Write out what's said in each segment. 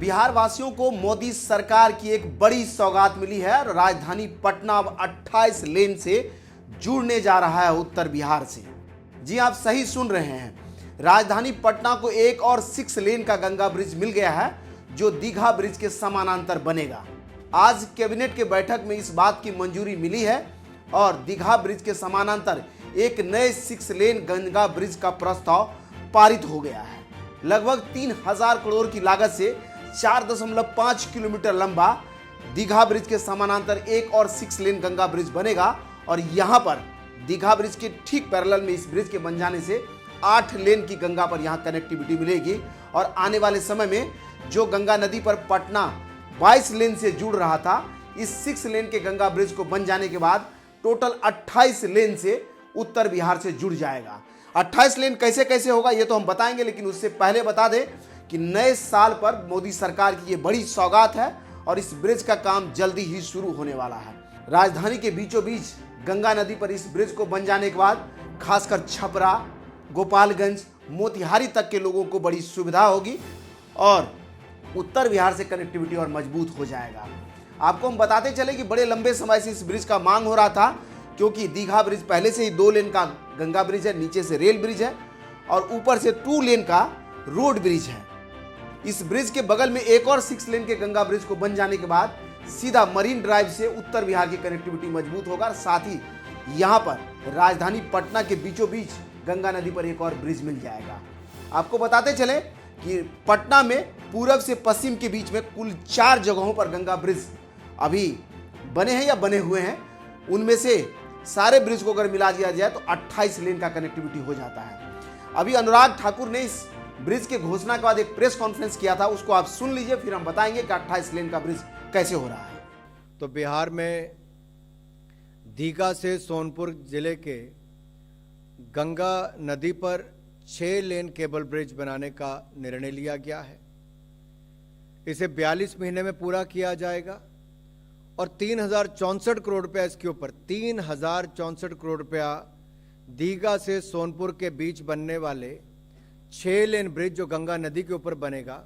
बिहार वासियों को मोदी सरकार की एक बड़ी सौगात मिली है और राजधानी पटना अब 28 लेन से जुड़ने जा रहा है उत्तर बिहार से। जी आप सही सुन रहे हैं, राजधानी पटना को एक और 6 लेन का गंगा ब्रिज मिल गया है जो दीघा ब्रिज के समानांतर बनेगा। आज कैबिनेट के बैठक में इस बात की मंजूरी मिली है और दीघा ब्रिज के समानांतर एक नए 6 लेन गंगा ब्रिज का प्रस्ताव पारित हो गया है। लगभग 3000 करोड़ की लागत से 4.5 किलोमीटर लंबा दीघा ब्रिज के समानांतर एक और 6 लेन गंगा ब्रिज बनेगा और यहां पर दीघा ब्रिज के ठीक पैरेलल में इस ब्रिज के बन जाने से 8 लेन की गंगा पर यहां कनेक्टिविटी मिलेगी और आने वाले समय में जो गंगा नदी पर पटना 22 लेन से जुड़ रहा था, इस 6 लेन के गंगा ब्रिज को बन जाने के बाद टोटल 28 लेन से उत्तर बिहार से जुड़ जाएगा। 28 लेन कैसे कैसे होगा ये तो हम बताएंगे, लेकिन उससे पहले बता दें कि नए साल पर मोदी सरकार की ये बड़ी सौगात है और इस ब्रिज का काम जल्दी ही शुरू होने वाला है। राजधानी के बीचों बीच गंगा नदी पर इस ब्रिज को बन जाने के बाद खासकर छपरा, गोपालगंज, मोतिहारी तक के लोगों को बड़ी सुविधा होगी और उत्तर बिहार से कनेक्टिविटी और मजबूत हो जाएगा। आपको हम बताते चले कि बड़े लंबे समय से इस ब्रिज का मांग हो रहा था, क्योंकि दीघा ब्रिज पहले से ही 2 लेन का गंगा ब्रिज है, नीचे से रेल ब्रिज है और ऊपर से 2 लेन का रोड ब्रिज है। इस ब्रिज के बगल में एक और 6 लेन के गंगा ब्रिज को बन जाने के बाद सीधा मरीन ड्राइव से उत्तर बिहार की कनेक्टिविटी मजबूत होगा और साथ ही यहाँ पर राजधानी पटना के बीचों बीच गंगा नदी पर एक और ब्रिज मिल जाएगा। आपको बताते चले कि पटना में पूरब से पश्चिम के बीच में कुल 4 जगहों पर गंगा ब्रिज अभी बने हैं या बने हुए हैं। उनमें से सारे ब्रिज को अगर मिला दिया जाए तो 28 लेन का कनेक्टिविटी हो जाता है। अभी अनुराग ठाकुर ने इस ब्रिज के घोषणा के बाद एक प्रेस कॉन्फ्रेंस किया था, उसको आप सुन लीजिए, फिर हम बताएंगे कि 28 लेन का ब्रिज कैसे हो रहा है। तो बिहार में दीघा से सोनपुर जिले के गंगा नदी पर 6 लेन केबल ब्रिज बनाने का निर्णय लिया गया है। इसे 42 महीने में पूरा किया जाएगा और 3064 करोड़ रुपया इसके ऊपर 3064 करोड़ रुपया दीघा से सोनपुर के बीच बनने वाले 6 लेन ब्रिज जो गंगा नदी के ऊपर बनेगा,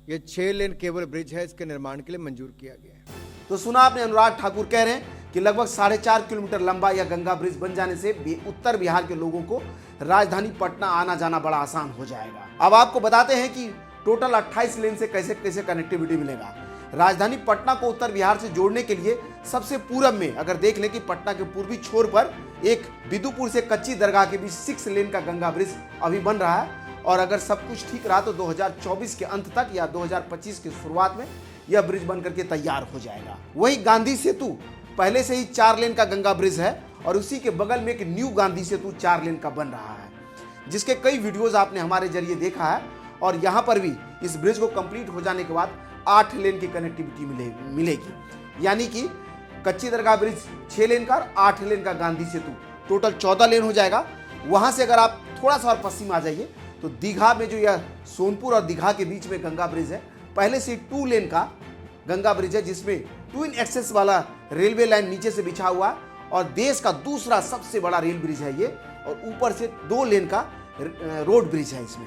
ये 6 लेन केबल ब्रिज है, इसके निर्माण के लिए मंजूर किया गया है। तो सुना आपने, अनुराग ठाकुर कह रहे हैं कि लगभग 4.5 किलोमीटर लंबा यह गंगा ब्रिज बन जाने से उत्तर बिहार के लोगों को राजधानी पटना आना जाना बड़ा आसान हो जाएगा। अब आपको बताते हैं कि टोटल 28 लेन से कैसे कैसे कनेक्टिविटी मिलेगा। राजधानी पटना को उत्तर बिहार से जोड़ने के लिए सबसे पूरब में अगर देख लें कि पटना के पूर्वी छोर पर एक बिदुपुर से कच्ची दरगाह के बीच 6 लेन का गंगा ब्रिज अभी बन रहा है और अगर सब कुछ ठीक रहा तो 2024 के अंत तक या 2025 की शुरुआत में यह ब्रिज बन करके तैयार हो जाएगा। वही गांधी सेतु पहले से ही 4 लेन का गंगा ब्रिज है और उसी के बगल में एक न्यू गांधी सेतु 4 लेन का बन रहा है, जिसके कई वीडियोज आपने हमारे जरिए देखा है और यहाँ पर भी इस ब्रिज को कंप्लीट हो जाने के बाद 8 लेन की कनेक्टिविटी मिलेगी। यानी कि कच्ची दरगाह ब्रिज 6 लेन का और 8 लेन का गांधी सेतु टोटल 14 लेन हो जाएगा। वहां से अगर आप थोड़ा सा और पश्चिम आ जाइए तो दीघा में जो यह सोनपुर और दीघा के बीच में गंगा ब्रिज है, पहले से 2 लेन का गंगा ब्रिज है, जिसमें ट्विन एक्सेस वाला रेलवे लाइन नीचे से बिछा हुआ और देश का दूसरा सबसे बड़ा रेल ब्रिज है ये, और ऊपर से 2 लेन का रोड ब्रिज है इसमें।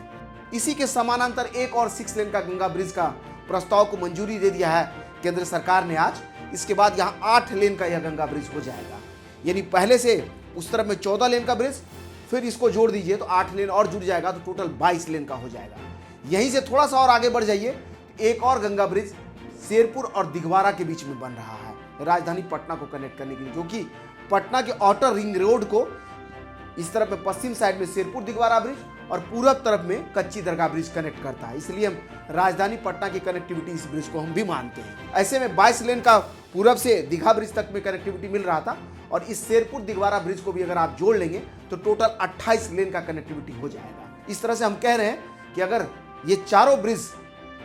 इसी के समानांतर एक और 6 लेन का गंगा ब्रिज का प्रस्ताव को मंजूरी दे दिया है केंद्र सरकार ने आज। इसके बाद यहाँ 8 लेन का यह गंगा ब्रिज हो जाएगा। यानी पहले से उस तरफ में 14 लेन का ब्रिज, फिर इसको जोड़ दीजिए तो 8 लेन और जुड़ जाएगा, तो टोटल 22 लेन का हो जाएगा। यहीं से थोड़ा सा और आगे बढ़ जाइए, एक और गंगा ब्रिज शेरपुर और दिघवारा के बीच में बन रहा है राजधानी पटना को कनेक्ट करने के लिए, जो कि पटना के आउटर रिंग रोड को इस तरफ में पश्चिम साइड में शेरपुर दिघवारा ब्रिज और पूरब तरफ में कच्ची दरगाह ब्रिज कनेक्ट करता है। इसलिए हम राजधानी पटना की कनेक्टिविटी इस ब्रिज को हम भी मानते हैं। ऐसे में 22 लेन का पूरब से दीघा ब्रिज तक में कनेक्टिविटी मिल रहा था और इस शेरपुर दिघवारा ब्रिज को भी अगर आप जोड़ लेंगे तो टोटल 28 लेन का कनेक्टिविटी हो जाएगा। इस तरह से हम कह रहे हैं कि अगर ये चारों ब्रिज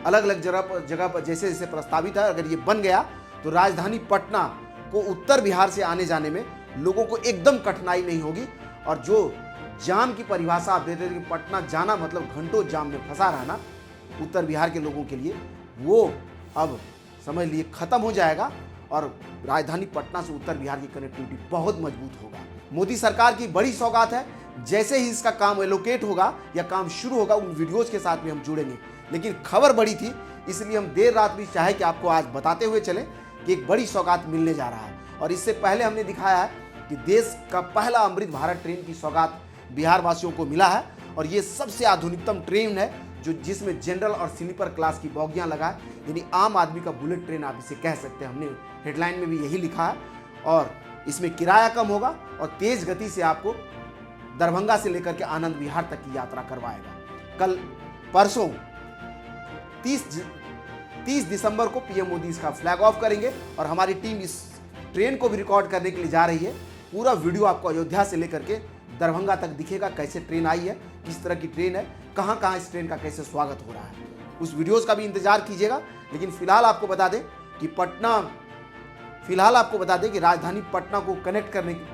अलग अलग जगह पर जैसे जैसे प्रस्तावित है, अगर ये बन गया तो राजधानी पटना को उत्तर बिहार से आने जाने में लोगों को एकदम कठिनाई नहीं होगी और जो जाम की परिभाषा आप देते थे कि पटना जाना मतलब घंटों जाम में फंसा रहना उत्तर बिहार के लोगों के लिए, वो अब समझ लिए खत्म हो जाएगा और राजधानी पटना से उत्तर बिहार की कनेक्टिविटी बहुत मजबूत होगा। मोदी सरकार की बड़ी सौगात है, जैसे ही इसका काम एलोकेट होगा या काम शुरू होगा, उन वीडियोज के साथ भी हम जुड़ेंगे। लेकिन खबर बड़ी थी, इसलिए हम देर रात भी चाहे कि आपको आज बताते हुए चले कि एक बड़ी सौगात मिलने जा रहा है। और इससे पहले हमने दिखाया है कि देश का पहला अमृत भारत ट्रेन की सौगात बिहार वासियों को मिला है। और ये सबसे आधुनिकतम ट्रेन है जिसमें जनरल और स्लीपर क्लास की बोगियां लगा है, यानी आम आदमी का बुलेट ट्रेन आप इसे कह सकते हैं। हमने हेडलाइन में भी यही लिखा है। और इसमें किराया कम होगा और तेज गति से आपको दरभंगा से लेकर के आनंद विहार तक की यात्रा करवाएगा। कल परसों 30 दिसंबर को पीएम मोदी इसका फ्लैग ऑफ करेंगे और हमारी टीम इस ट्रेन को भी रिकॉर्ड करने के लिए जा रही है। पूरा वीडियो आपको अयोध्या से लेकर के दरभंगा तक दिखेगा, कैसे ट्रेन आई है, किस तरह की ट्रेन है, कहां कहां इस ट्रेन का कैसे स्वागत हो रहा है। उस वीडियोस का भी इंतजार कीजिएगा। लेकिन फिलहाल आपको बता दें कि राजधानी पटना को कनेक्ट करने की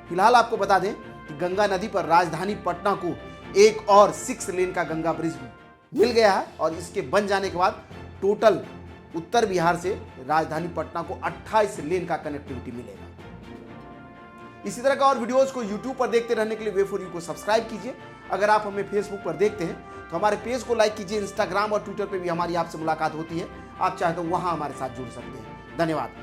फिलहाल आपको बता दें कि गंगा नदी पर राजधानी पटना को एक और 6 लेन का गंगा ब्रिज मिल गया है। और इसके बन जाने के बाद टोटल उत्तर बिहार से राजधानी पटना को 28 लेन का कनेक्टिविटी मिलेगा। इसी तरह का और वीडियोस को YouTube पर देखते रहने के लिए वे फॉर यू को सब्सक्राइब कीजिए। अगर आप हमें फेसबुक पर देखते हैं तो हमारे पेज को लाइक कीजिए। इंस्टाग्राम और ट्विटर पर भी हमारी आपसे मुलाकात होती है, आप चाहे तो वहां हमारे साथ जुड़ सकते हैं। धन्यवाद।